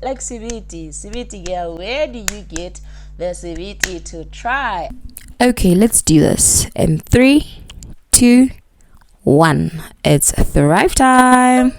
Like Sibiti girl, where do you get the Sibiti to try? Okay, let's do this in 3, 2, 1. It's Thrive time.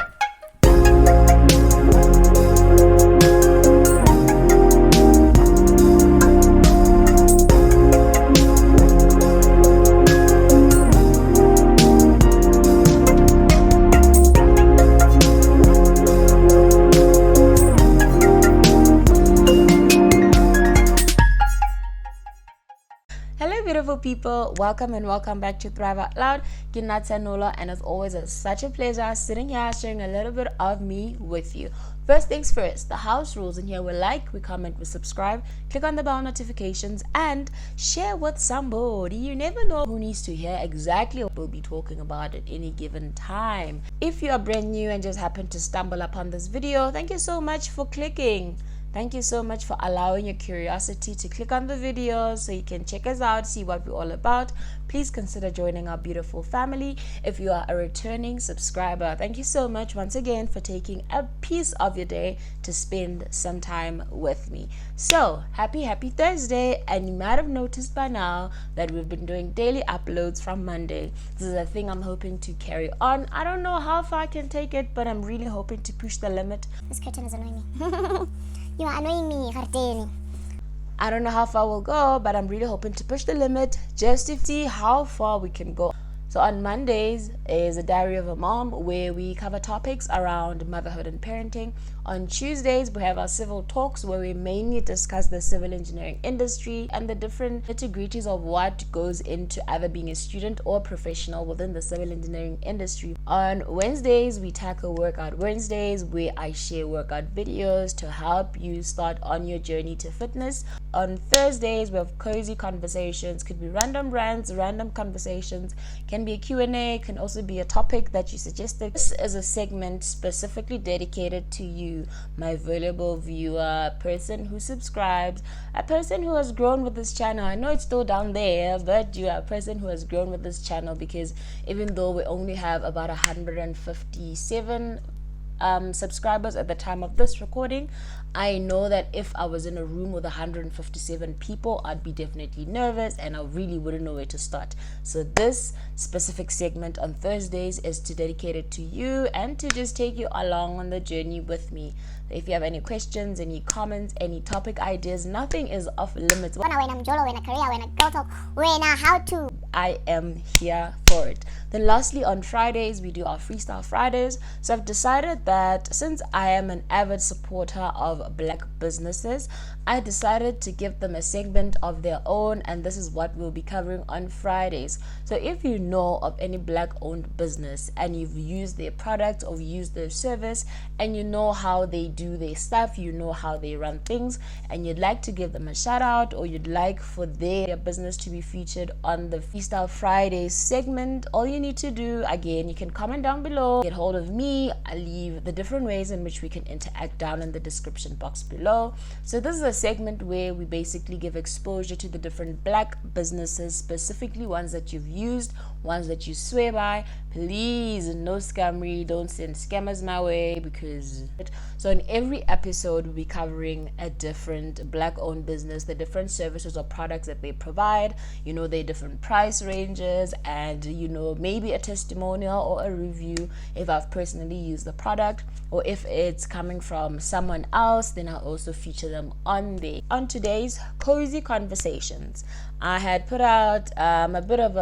Hello beautiful people, welcome and welcome back to Thrive Out Loud. Kinatsa Nola, and as always it's such a pleasure sitting here sharing a little bit of me with you. First things first, the house rules in here: we like, we comment, we subscribe, click on the bell notifications, and share with somebody. You never know who needs to hear exactly what we'll be talking about at any given time. If you are brand new and just happen to stumble upon this video, thank you so much for clicking. Thank you so much for allowing your curiosity to click on the videos so you can check us out, see what we're all about. Please consider joining our beautiful family if you are a returning subscriber. Thank you so much once again for taking a piece of your day to spend some time with me. So, happy Thursday, and you might have noticed by now that we've been doing daily uploads from Monday. This is a thing I'm hoping to carry on. I don't know how far I can take it, but I'm really hoping to push the limit. This curtain is annoying me. You are annoying me, curtain. I don't know how far we'll go, but I'm really hoping to push the limit just to see how far we can go. So on Mondays is a Diary of a Mom, where we cover topics around motherhood and parenting. On Tuesdays, we have our civil talks, where we mainly discuss the civil engineering industry and the different nitty-gritties of what goes into either being a student or professional within the civil engineering industry. On Wednesdays, we tackle Workout Wednesdays, where I share workout videos to help you start on your journey to fitness. On Thursdays, we have Cozy Conversations. Could be random rants, random conversations, can be a Q&A, can also be a topic that you suggested. This is a segment specifically dedicated to you, my valuable viewer, person who subscribes, a person who has grown with this channel. I know it's still down there, but you are a person who has grown with this channel, because even though we only have about 157 subscribers at the time of this recording, I know that if I was in a room with 157 people, I'd be definitely nervous and I really wouldn't know where to start. So this specific segment on Thursdays is to dedicate it to you and to just take you along on the journey with me. If you have any questions, any comments, any topic ideas, nothing is off limits. When I'm Jolo, when a career, when a girl talk, when a how to. I am here for it. Then lastly, on Fridays, we do our Freestyle Fridays. So I've decided that since I am an avid supporter of Black businesses, I decided to give them a segment of their own, and this is what we'll be covering on Fridays. So if you know of any Black owned business and you've used their product or used their service, and you know how they do their stuff, you know how they run things, and you'd like to give them a shout out, or you'd like for their business to be featured on the Freestyle Fridays segment, all you need to do, again, you can comment down below, get hold of me. I leave the different ways in which we can interact down in the description box below. So this is a segment where we basically give exposure to the different Black businesses, specifically ones that you've used, ones that you swear by. Please, no scammery, don't send scammers my way, because so in every episode we'll be covering a different Black owned business, the different services or products that they provide, you know, their different price ranges, and you know, maybe a testimonial or a review if I've personally used the product, or if it's coming from someone else, then I'll also feature them on there. On today's Cozy Conversations, I had put out a bit of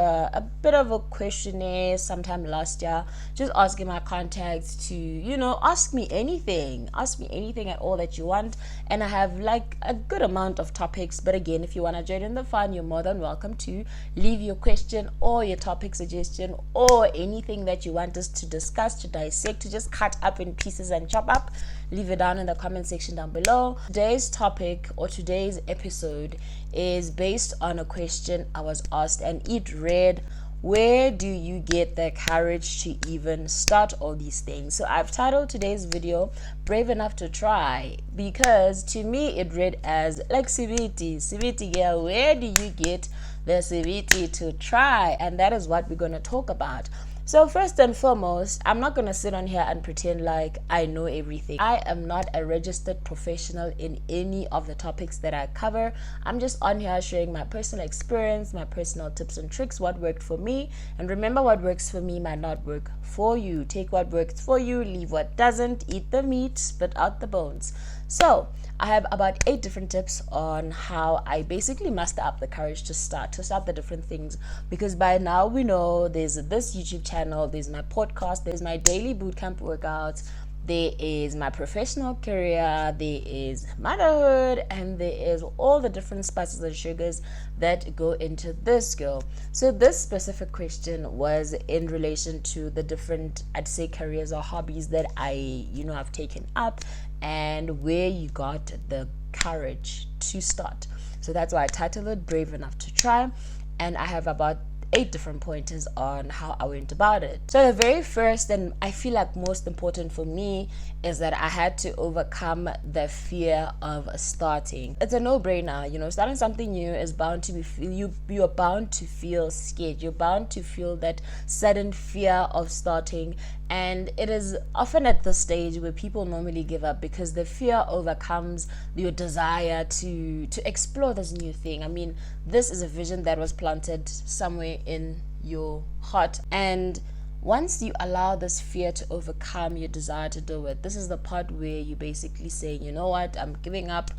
a questionnaire sometime last year, just asking my contacts to, you know, ask me anything at all that you want, and I have like a good amount of topics. But again, if you want to join in the fun, you're more than welcome to leave your question or your topic suggestion or anything that you want us to discuss, to dissect, to just cut up in pieces and chop up. Leave it down in the comment section down below. Today's topic or today's episode is based on a question I was asked, and it read, where do you get the courage to even start all these things? So I've titled today's video Brave Enough to Try, because to me it read as like Sibiti girl, where do you get the Sibiti to try? And that is what we're going to talk about. So first and foremost, I'm not going to sit on here and pretend like I know everything. I am not a registered professional in any of the topics that I cover. I'm just on here sharing my personal experience, my personal tips and tricks, what worked for me. And remember, what works for me might not work for you. Take what works for you, leave what doesn't, eat the meat, spit out the bones. So I have about 8 different tips on how I basically muster up the courage to start the different things, because by now we know there's this YouTube channel, there's my podcast, there's my daily bootcamp workouts, there is my professional career, there is motherhood, and there is all the different spices and sugars that go into this, girl. So this specific question was in relation to the different, I'd say, careers or hobbies that I have taken up, and where you got the courage to start. So that's why I titled it Brave Enough to Try, and I have about 8 different pointers on how I went about it. So the very first, and I feel like most important for me, is that I had to overcome the fear of starting. It's a no-brainer, starting something new is bound to be, you are bound to feel scared. You're bound to feel that sudden fear of starting, and it is often at the stage where people normally give up because the fear overcomes your desire to explore this new thing. I mean, this is a vision that was planted somewhere in your heart, and once you allow this fear to overcome your desire to do it, this is the part where you basically say, you know what, I'm giving up.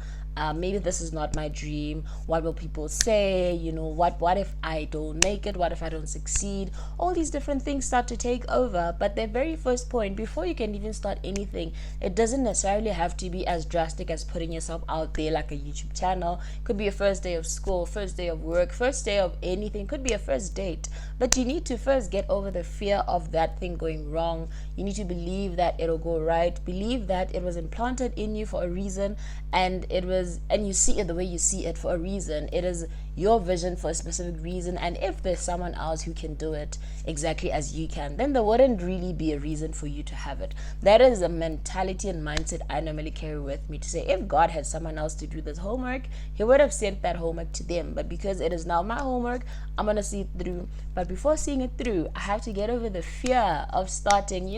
Maybe this is not my dream. What will people say? What if I don't make it? What if I don't succeed? All these different things start to take over. But the very first point, before you can even start anything, it doesn't necessarily have to be as drastic as putting yourself out there like a YouTube channel. Could be a first day of school, first day of work, first day of anything. Could be a first date. But you need to first get over the fear of that thing going wrong. You need to believe that it'll go right. Believe that it was implanted in you for a reason, and you see it the way you see it for a reason. It is your vision for a specific reason, and if there's someone else who can do it exactly as you can, then there wouldn't really be a reason for you to have it. That is a mentality and mindset I normally carry with me, to say, if God had someone else to do this homework, he would have sent that homework to them. But because it is now my homework, I'm gonna see it through. But before seeing it through, I have to get over the fear of starting.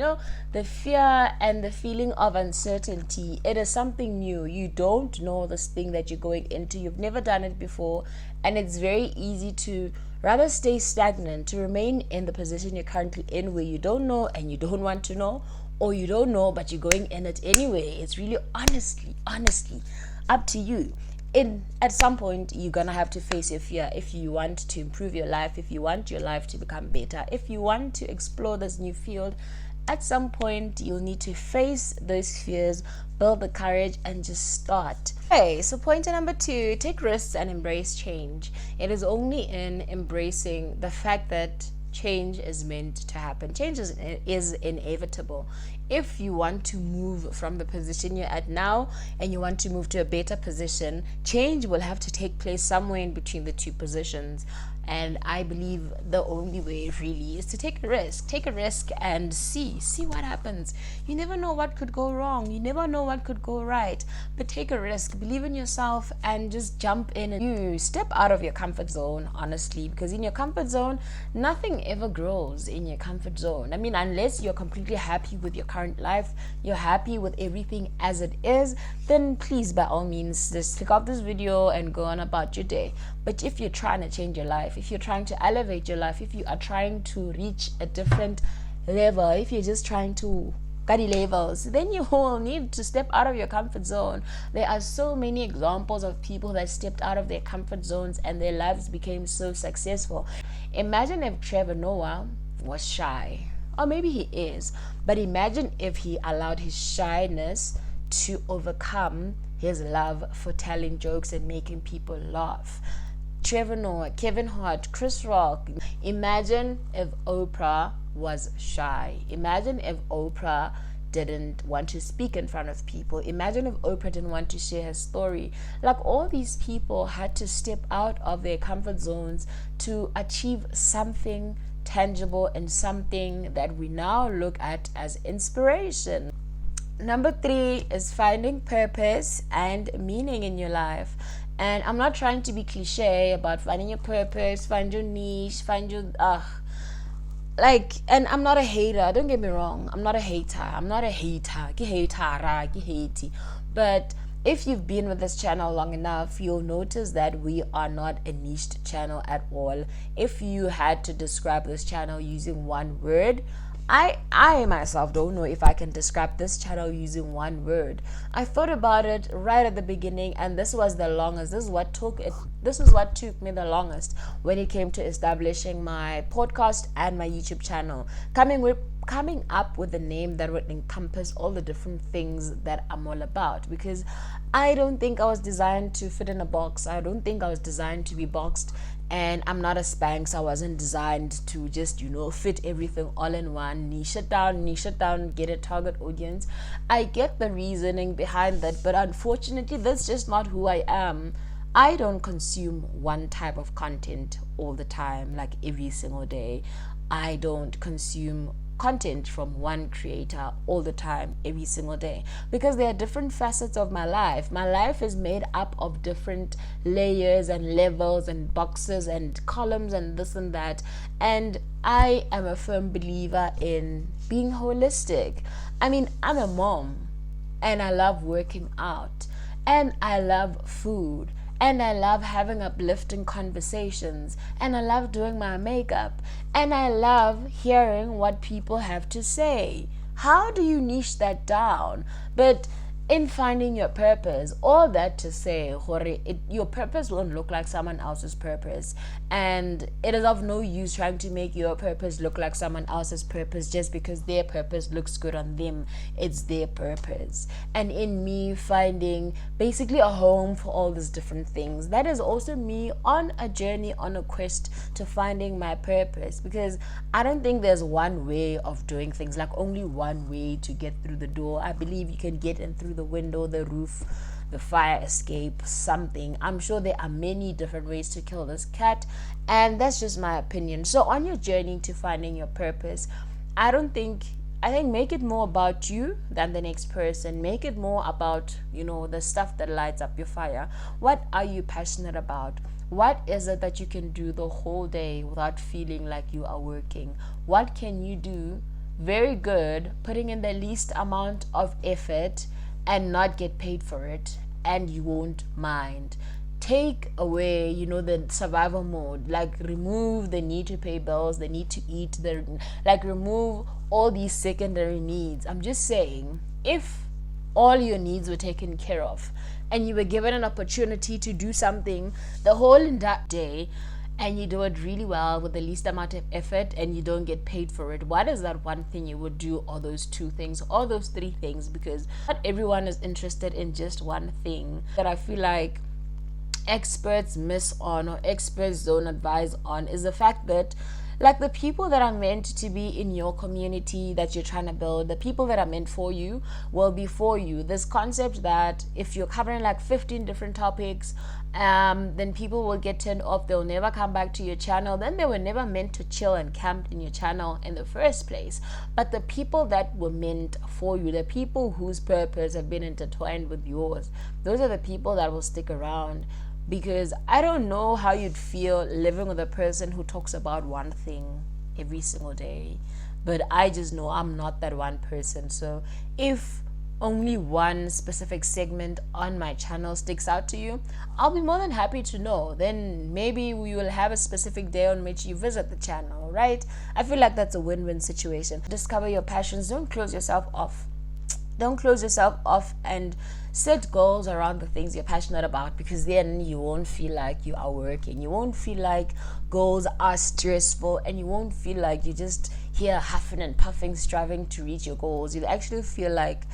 The fear and the feeling of uncertainty. It is something new. You don't know this thing that you're going into. You've never done it before, and it's very easy to rather stay stagnant, to remain in the position you're currently in, where you don't know and you don't want to know, or you don't know but you're going in it anyway. It's really honestly up to you. At some point, you're gonna have to face your fear if you want to improve your life, if you want your life to become better, if you want to explore this new field. At some point, you'll need to face those fears, build the courage, and just start. Okay, so pointer number 2, take risks and embrace change. It is only in embracing the fact that change is meant to happen. Change is inevitable. If you want to move from the position you're at now and you want to move to a better position, change will have to take place somewhere in between the two positions. And I believe the only way really is to take a risk and see what happens. You never know what could go wrong. You never know what could go right. But take a risk, believe in yourself, and just jump in and you step out of your comfort zone, honestly, because in your comfort zone, nothing ever grows in your comfort zone. I mean, unless you're completely happy with your current life, you're happy with everything as it is, then please, by all means, just click off this video and go on about your day. But if you're trying to change your life, if you're trying to elevate your life, if you are trying to reach a different level, if you're just trying to study levels, then you will need to step out of your comfort zone. There are so many examples of people that stepped out of their comfort zones and their lives became so successful. Imagine if Trevor Noah was shy, or maybe he is, but imagine if he allowed his shyness to overcome his love for telling jokes and making people laugh. Trevor Noah, Kevin Hart, Chris Rock. Imagine if Oprah was shy. Imagine if Oprah didn't want to speak in front of people. Imagine if Oprah didn't want to share her story. Like, all these people had to step out of their comfort zones to achieve something tangible and something that we now look at as inspiration. Number 3 is finding purpose and meaning in your life. And I'm not trying to be cliche about finding your purpose, find your niche, find your like, and I'm not a hater, don't get me wrong, I'm not a hater, ke hatera, ke hatey. But if you've been with this channel long enough, you'll notice that we are not a niched channel at all. If you had to describe this channel using one word, I myself don't know if I can describe this channel using one word. I thought about it right at the beginning, and this was the longest. This is what took me the longest when it came to establishing my podcast and my YouTube channel. Coming up with a name that would encompass all the different things that I'm all about, because I don't think I was designed to fit in a box. I don't think I was designed to be boxed, and I'm not a Spanx. I wasn't designed to just, fit everything all in one, niche it down, get a target audience. I get the reasoning behind that, but unfortunately, that's just not who I am. I don't consume one type of content all the time, like every single day. I don't consume content from one creator all the time, every single day, because there are different facets of my life. My life is made up of different layers and levels and boxes and columns and this and that. And I am a firm believer in being holistic. I mean, I'm a mom, and I love working out, and I love food, and I love having uplifting conversations, and I love doing my makeup, and I love hearing what people have to say. How do you niche that down? But in finding your purpose, all that to say, your purpose won't look like someone else's purpose, and it is of no use trying to make your purpose look like someone else's purpose just because their purpose looks good on them. It's their purpose. And in me finding basically a home for all these different things, that is also me on a journey, on a quest to finding my purpose, because I don't think there's one way of doing things, like only one way to get through the door. I believe you can get in through the window, the roof, the fire escape, something. I'm sure there are many different ways to kill this cat, and that's just my opinion. So on your journey to finding your purpose, I think make it more about you than the next person. Make it more about, the stuff that lights up your fire. What are you passionate about? What is it that you can do the whole day without feeling like you are working? What can you do very good, putting in the least amount of effort and not get paid for it, and you won't mind? Take away, the survival mode, like remove the need to pay bills, the need to eat, remove all these secondary needs. I'm just saying, if all your needs were taken care of and you were given an opportunity to do something the whole entire day, and you do it really well with the least amount of effort and you don't get paid for it, what is that one thing you would do, or those two things, or those three things? Because not everyone is interested in just one thing. That I feel like experts miss on, or experts don't advise on, is the fact that, like, the people that are meant to be in your community that you're trying to build, the people that are meant for you will be for you. This concept that if you're covering like 15 different topics, then people will get turned off, they'll never come back to your channel, then they were never meant to chill and camp in your channel in the first place. But the people that were meant for you, the people whose purpose have been intertwined with yours, those are the people that will stick around. Because I don't know how you'd feel living with a person who talks about one thing every single day, but I just know I'm not that one person. So if only one specific segment on my channel sticks out to you, I'll be more than happy to know. Then maybe we will have a specific day on which you visit the channel, right? I feel like that's a win-win situation. Discover your passions. Don't close yourself off. Don't close yourself off, and set goals around the things you're passionate about, because then you won't feel like you are working. You won't feel like goals are stressful, and you won't feel like you're just here huffing and puffing, striving to reach your goals. You'll actually feel like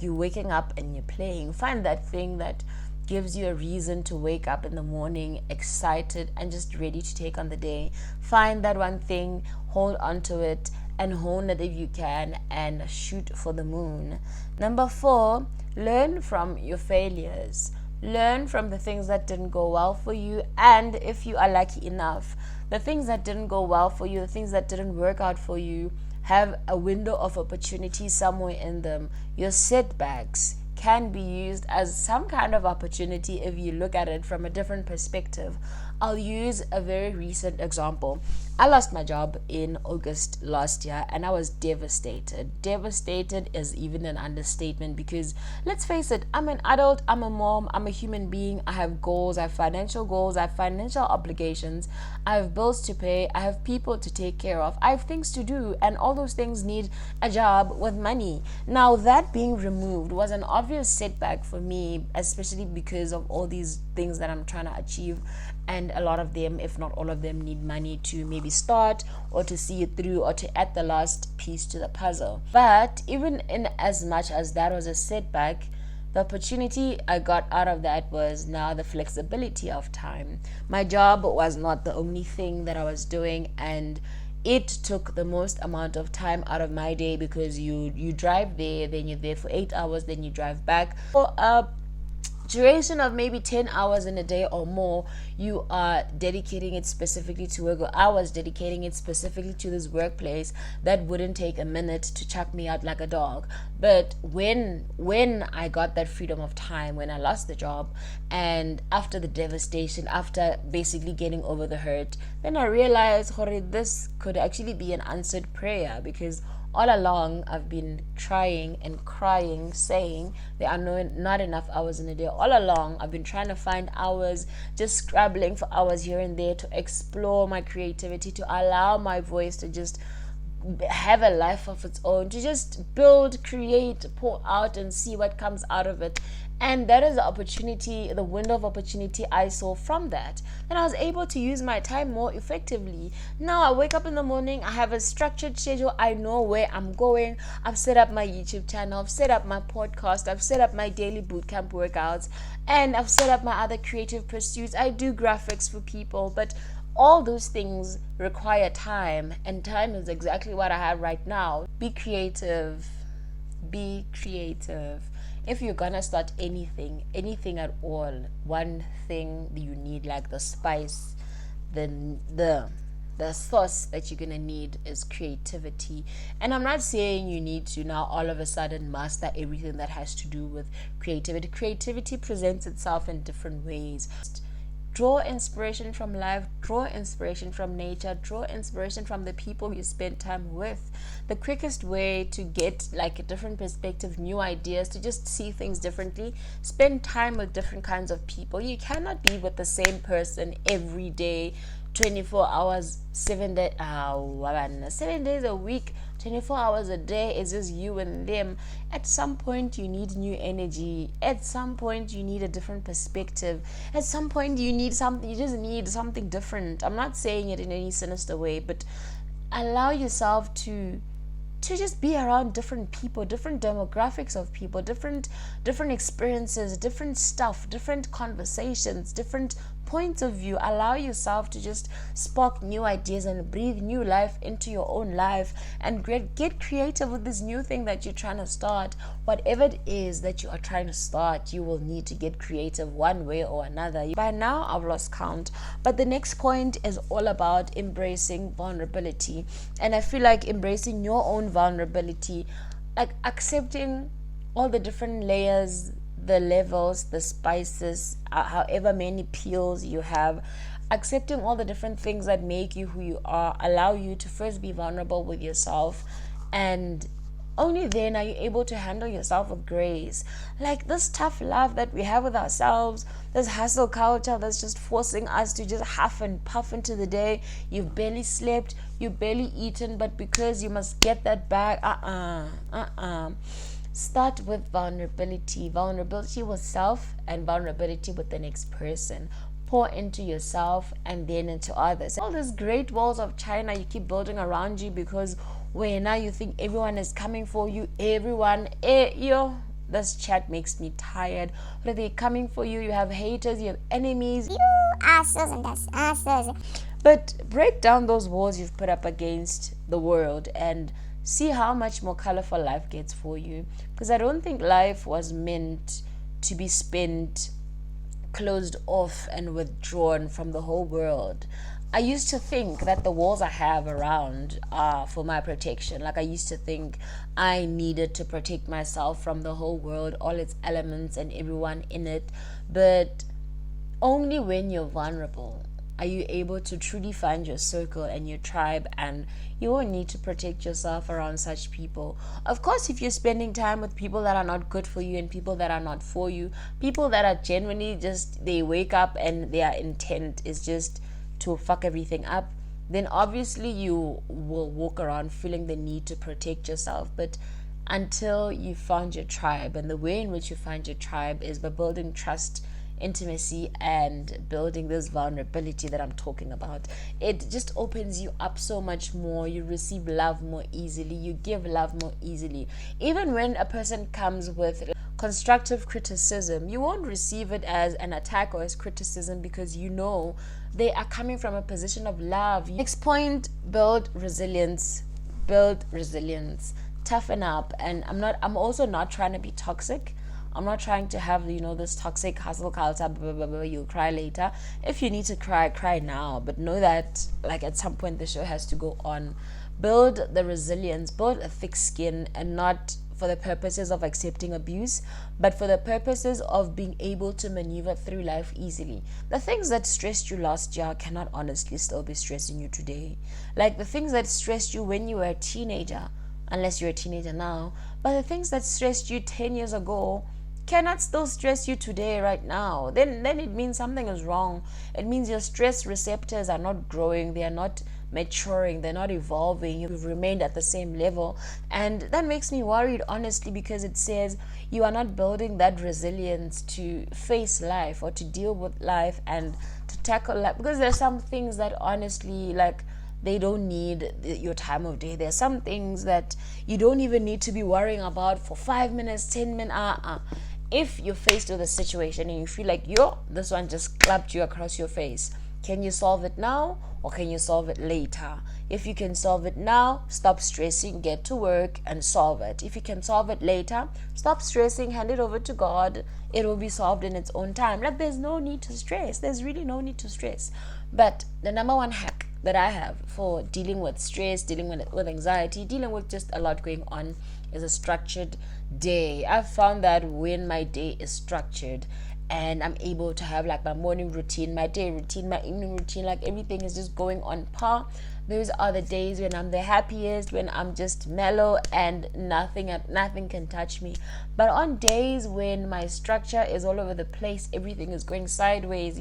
you're waking up and you're playing. Find that thing that gives you a reason to wake up in the morning excited and just ready to take on the day. Find that one thing, hold on to it, and hone it if you can, and shoot for the moon. Number 4, learn from your failures. Learn from the things that didn't go well for you, and if you are lucky enough, the things that didn't go well for you, the things that didn't work out for you, have a window of opportunity somewhere in them. Your setbacks can be used as some kind of opportunity if you look at it from a different perspective. I'll use a very recent example. I lost my job in August last year and I was devastated. Devastated is even an understatement because let's face it, I'm an adult, I'm a mom, I'm a human being. I have goals, I have financial goals, I have financial obligations, I have bills to pay, I have people to take care of, I have things to do, and all those things need a job with money. Now, that being removed was an obvious setback for me, especially because of all these things that I'm trying to achieve, and a lot of them, if not all of them, need money to maybe start or to see it through or to add the last piece to the puzzle. But even in as much as that was a setback, the opportunity I got out of that was now the flexibility of time. My job was not the only thing that I was doing, and it took the most amount of time out of my day because you drive there, then you're there for 8 hours, then you drive back for a duration of maybe 10 hours in a day or more. You are dedicating it specifically to work, or I was dedicating it specifically to this workplace that wouldn't take a minute to chuck me out like a dog. But when I got that freedom of time, when I lost the job, and after the devastation, after basically getting over the hurt, then I realized, this could actually be an answered prayer, because all along I've been trying and crying, saying there are not enough hours in a day. All along I've been trying to find hours, just scrabbling for hours here and there to explore my creativity, to allow my voice to just have a life of its own, to just build, create, pour out, and see what comes out of it. And that is the opportunity, the window of opportunity I saw from that. And I was able to use my time more effectively. Now I wake up in the morning, I have a structured schedule, I know where I'm going. I've set up my YouTube channel, I've set up my podcast, I've set up my daily bootcamp workouts, and I've set up my other creative pursuits. I do graphics for people, but all those things require time, and time is exactly what I have right now. Be creative. Be creative. If you're gonna start anything at all, one thing you need, like the spice, the sauce that you're gonna need is creativity. And I'm not saying you need to now all of a sudden master everything that has to do with creativity. Creativity presents itself in different ways. Draw inspiration from life, draw inspiration from nature, draw inspiration from the people you spend time with. The quickest way to get like a different perspective, new ideas, to just see things differently, spend time with different kinds of people. You cannot be with the same person every day, 24 hours, 7 days, 7 days a week, 24 hours a day. Is just you and them. At some point you need new energy. At some point you need a different perspective. At some point you just need something different. I'm not saying it in any sinister way, but allow yourself to just be around different people, different demographics of people, different experiences, different stuff, different conversations, different points of view. Allow yourself to just spark new ideas and breathe new life into your own life, and get creative with this new thing that you're trying to start. Whatever it is that you are trying to start, you will need to get creative one way or another. By now I've lost count, but the next point is all about embracing vulnerability. And I feel like embracing your own vulnerability, like accepting all the different layers, the levels, the spices, however many peels you have, accepting all the different things that make you who you are, allow you to first be vulnerable with yourself, and only then are you able to handle yourself with grace. Like this tough love that we have with ourselves, this hustle culture that's just forcing us to just huff and puff into the day. You've barely slept, you've barely eaten, but because you must get that bag, start with vulnerability with self and vulnerability with the next person. Pour into yourself and then into others. All these great walls of China you keep building around you because where now you think everyone is coming for you, this chat makes me tired. What are they coming for you? You have haters, you have enemies, You assholes and that's assholes. but break down those walls you've put up against the world and see how much more colorful life gets for you. Because I don't think life was meant to be spent closed off and withdrawn from the whole world. I used to think that the walls I have around are for my protection. Like I used to think I needed to protect myself from the whole world, all its elements and everyone in it. But only when you're vulnerable, Are you able to truly find your circle and your tribe? And you won't need to protect yourself around such people. Of course, if you're spending time with people that are not good for you and people that are not for you, people that are genuinely just, they wake up and their intent is just to fuck everything up, then obviously you will walk around feeling the need to protect yourself. But until you found your tribe, and the way in which you find your tribe is by building trust, intimacy, and building this vulnerability that I'm talking about. It just opens you up so much more. You receive love more easily, you give love more easily. Even when a person comes with constructive criticism, you won't receive it as an attack or as criticism, because you know they are coming from a position of love. Next point, build resilience. Toughen up. And I'm also not trying to be toxic. I'm not trying to have, this toxic hustle culture, blah, blah, blah, you'll cry later. If you need to cry, cry now. But know that, like, at some point the show has to go on. Build the resilience, build a thick skin, and not for the purposes of accepting abuse, but for the purposes of being able to maneuver through life easily. The things that stressed you last year cannot honestly still be stressing you today. Like the things that stressed you when you were a teenager, unless you're a teenager now, but the things that stressed you 10 years ago cannot still stress you today, right now. Then it means something is wrong. It means your stress receptors are not growing, they are not maturing, they're not evolving. You've remained at the same level, and that makes me worried, honestly, because it says you are not building that resilience to face life or to deal with life and to tackle life. Because there's some things that honestly, like, they don't need your time of day. There's some things that you don't even need to be worrying about for 5 minutes, 10 minutes. If you're faced with a situation and you feel like, this one just clapped you across your face, can you solve it now or can you solve it later? If you can solve it now, stop stressing, get to work and solve it. If you can solve it later, stop stressing, hand it over to God. It will be solved in its own time. Like, there's no need to stress. There's really no need to stress. But the number one hack that I have for dealing with stress, dealing with anxiety, dealing with just a lot going on is a structured day. I've found that when my day is structured and I'm able to have like my morning routine, my day routine, my evening routine, like everything is just going on par, those are the days when I'm the happiest, when I'm just mellow and nothing can touch me. But on days when my structure is all over the place, everything is going sideways,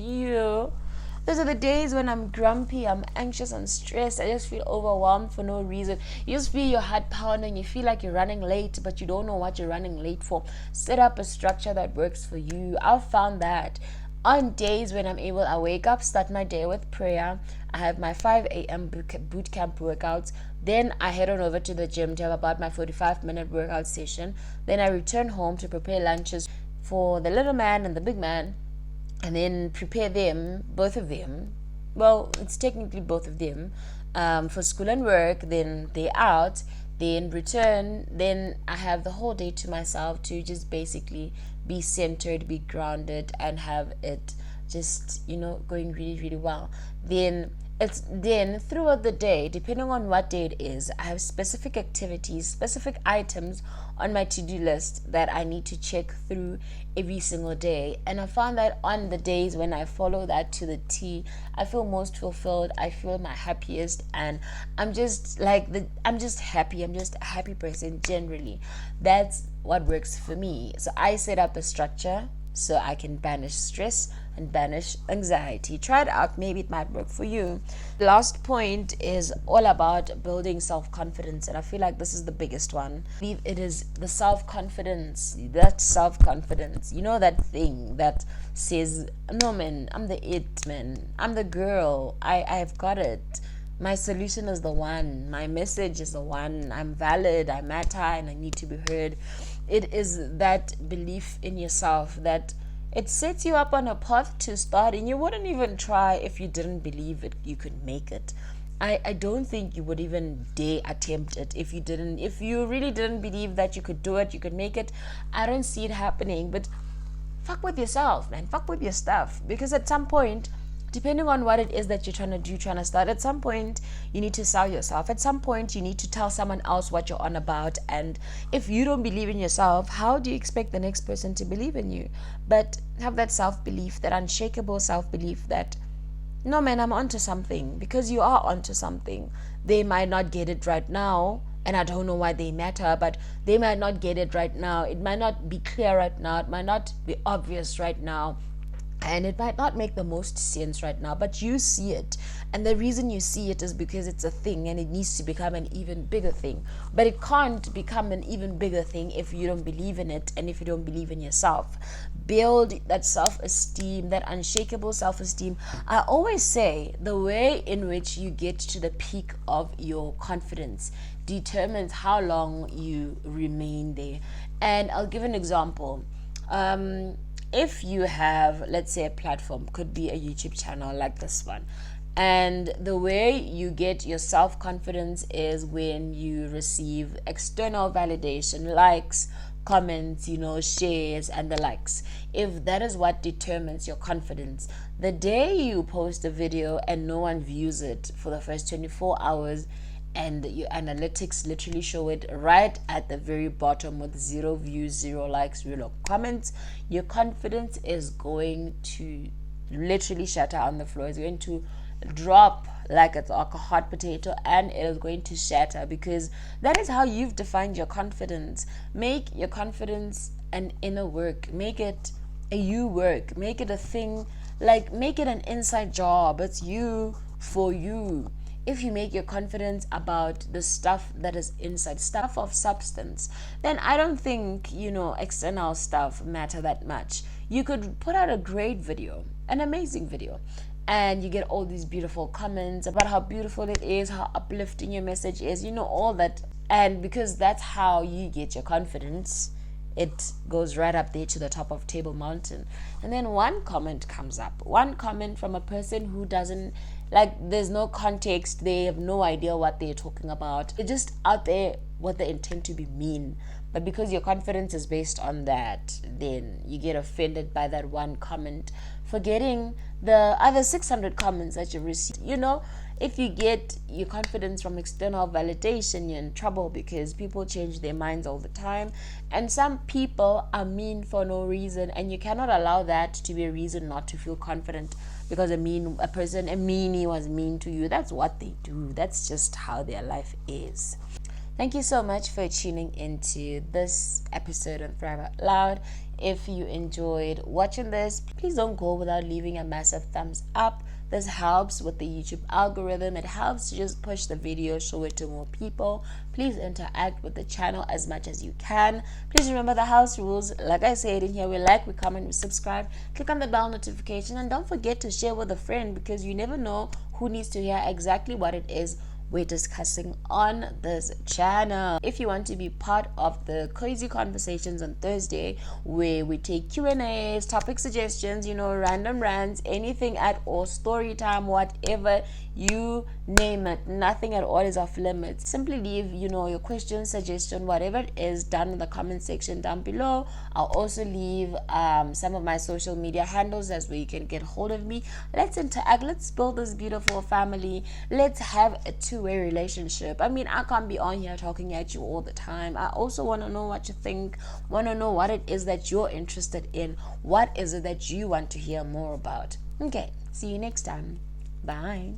those are the days when I'm grumpy, I'm anxious, I'm stressed. I just feel overwhelmed for no reason. You just feel your heart pounding. You feel like you're running late, but you don't know what you're running late for. Set up a structure that works for you. I've found that on days when I wake up, start my day with prayer. I have my 5 a.m. boot camp workouts. Then I head on over to the gym to have about my 45-minute workout session. Then I return home to prepare lunches for the little man and the big man, and then prepare them, both of them. Well, it's technically both of them, for school and work. Then they're out, then return. Then I have the whole day to myself to just basically be centered, be grounded, and have it just, going really, really well. Then throughout the day, depending on what day it is, I have specific activities, specific items on my to-do list that I need to check through every single day. And I found that on the days when I follow that to the T, I feel most fulfilled, I feel my happiest, and I'm just happy. I'm just a happy person generally. That's what works for me. So I set up a structure so I can banish stress and banish anxiety. Try it out, maybe it might work for you. Last point is all about building self-confidence, and I feel like this is the biggest one. I believe it is the self-confidence, that thing that says, no man, I'm the it man, I'm the girl, I've got it, my solution is the one, my message is the one, I'm valid, I matter, and I need to be heard. It is that belief in yourself that it sets you up on a path to start, and you wouldn't even try if you didn't believe it you could make it. I don't think you would even dare attempt it if you really didn't believe that you could do it, you could make it. I don't see it happening. But fuck with yourself, man. Fuck with your stuff, because at some point, depending on what it is that you're trying to start, at some point you need to sell yourself. At some point you need to tell someone else what you're on about. And if you don't believe in yourself, how do you expect the next person to believe in you? But have that self-belief, that unshakable self-belief that no man, I'm onto something, because you are onto something. They might not get it right now, and I don't know why they matter, but they might not get it right now. It might not be clear right now. It might not be obvious right now. And it might not make the most sense right now, but you see it. And the reason you see it is because it's a thing and it needs to become an even bigger thing. But it can't become an even bigger thing if you don't believe in it and if you don't believe in yourself. Build that self-esteem, that unshakable self-esteem. I always say the way in which you get to the peak of your confidence determines how long you remain there. And I'll give an example. If you have, let's say, a platform, could be a YouTube channel like this one, and the way you get your self-confidence is when you receive external validation, likes, comments, shares, and the likes. If that is what determines your confidence, the day you post a video and no one views it for the first 24 hours, and your analytics literally show it right at the very bottom with 0 views, 0 likes, 0 comments, your confidence is going to literally shatter on the floor. It's going to drop like it's like a hot potato, and it is going to shatter, because that is how you've defined your confidence. Make your confidence an inner work. Make it a you work. Make it a thing, like make it an inside job. It's you for you. If you make your confidence about the stuff that is inside, stuff of substance, then I don't think, external stuff matter that much. You could put out a great video, an amazing video, and you get all these beautiful comments about how beautiful it is, how uplifting your message is, all that. And because that's how you get your confidence, it goes right up there to the top of Table Mountain. And then one comment comes up, one comment from a person who doesn't, there's no context, they have no idea what they're talking about. They're just out there with the intent to be mean. But because your confidence is based on that, then you get offended by that one comment, forgetting the other 600 comments that you received. If you get your confidence from external validation, you're in trouble, because people change their minds all the time. And some people are mean for no reason, and you cannot allow that to be a reason not to feel confident, because a meanie was mean to you. That's what they do. That's just how their life is. Thank you so much for tuning into this episode on Thrive Out Loud. If you enjoyed watching this, please don't go without leaving a massive thumbs up. This helps with the YouTube algorithm. It helps to just push the video, show it to more people. Please interact with the channel as much as you can. Please remember the house rules. Like I said in here, we like, we comment, we subscribe. Click on the bell notification, and don't forget to share with a friend, because you never know who needs to hear exactly what it is we're discussing on this channel. If you want to be part of the Cosy Conversations on Thursday, where we take Q&As, topic suggestions, random rants, anything at all, story time, whatever you name it, nothing at all is off limits. Simply leave, your question, suggestion, whatever it is, down in the comment section down below. I'll also leave some of my social media handles, as where you can get hold of me. Let's interact. Let's build this beautiful family. Let's have a two-way relationship. I can't be on here talking at you all the time. I also want to know what you think, want to know what it is that you're interested in, what is it that you want to hear more about. Okay, see you next time. Bye.